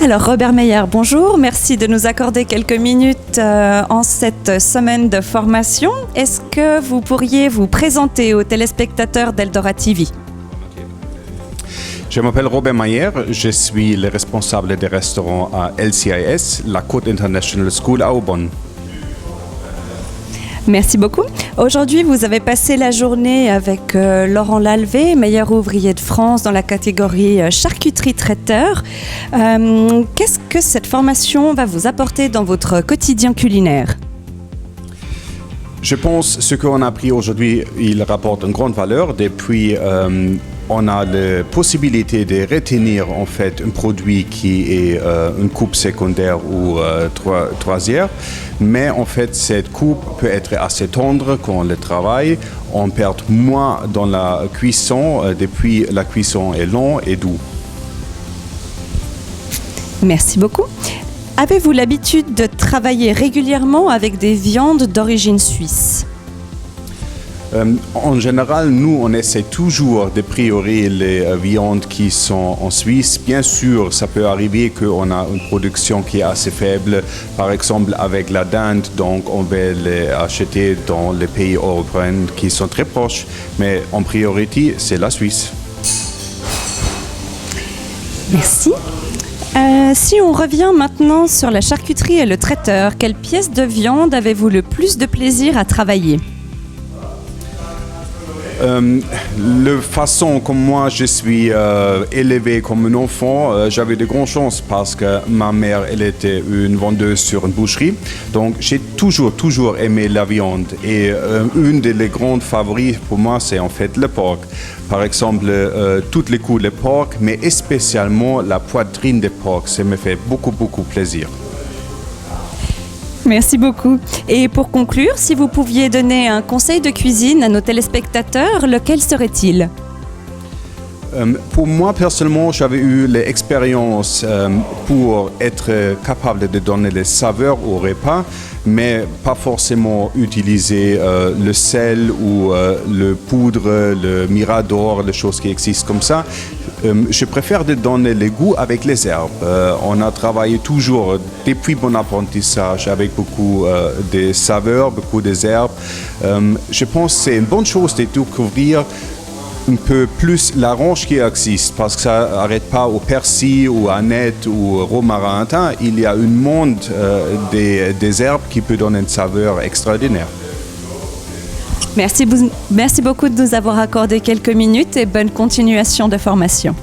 Alors Robert Meyer, bonjour, merci de nous accorder quelques minutes en cette semaine de formation. Est-ce que vous pourriez vous présenter aux téléspectateurs d'Eldora TV? Je m'appelle Robert Meyer, je suis le responsable des restaurants à LCIS, la Côte International School à Aubonne. Merci beaucoup. Aujourd'hui, vous avez passé la journée avec Laurent Lalvé, meilleur ouvrier de France dans la catégorie charcuterie traiteur. Qu'est-ce que cette formation va vous apporter dans votre quotidien culinaire ? Je pense que ce qu'on a appris aujourd'hui, il rapporte une grande valeur. Depuis, on a la possibilité de retenir en fait un produit qui est une coupe secondaire ou troisième. Mais en fait, cette coupe peut être assez tendre quand on le travaille. On perd moins dans la cuisson. Depuis, la cuisson est longue et douce. Merci beaucoup. Avez-vous l'habitude de travailler régulièrement avec des viandes d'origine suisse ? En général, nous, on essaie toujours de prioriser les viandes qui sont en Suisse. Bien sûr, ça peut arriver qu'on a une production qui est assez faible. Par exemple, avec la dinde, donc on va les acheter dans les pays européens qui sont très proches. Mais en priorité, c'est la Suisse. Merci. Si on revient maintenant sur la charcuterie et le traiteur, quelle pièce de viande avez-vous le plus de plaisir à travailler ? La façon comme moi je suis élevé comme un enfant, j'avais de grandes chances parce que ma mère elle était une vendeuse sur une boucherie. Donc j'ai toujours aimé la viande et une des grandes favorites pour moi c'est en fait le porc. Par exemple, toutes les coups de porc, mais spécialement la poitrine de porc, ça me fait beaucoup plaisir. Merci beaucoup. Et pour conclure, si vous pouviez donner un conseil de cuisine à nos téléspectateurs, lequel serait-il ? Pour moi, personnellement, j'avais eu l'expérience pour être capable de donner les saveurs au repas, mais pas forcément utiliser le sel ou le poudre, le mirador, les choses qui existent comme ça. Je préfère de donner le goût avec les herbes. On a travaillé toujours, depuis mon apprentissage, avec beaucoup de saveurs, beaucoup de herbes. Je pense que c'est une bonne chose de découvrir un peu plus l'orange qui existe, parce que ça n'arrête pas au persil ou à net ou au romarin. Il y a un monde des herbes qui peut donner une saveur extraordinaire. Merci beaucoup de nous avoir accordé quelques minutes et bonne continuation de formation.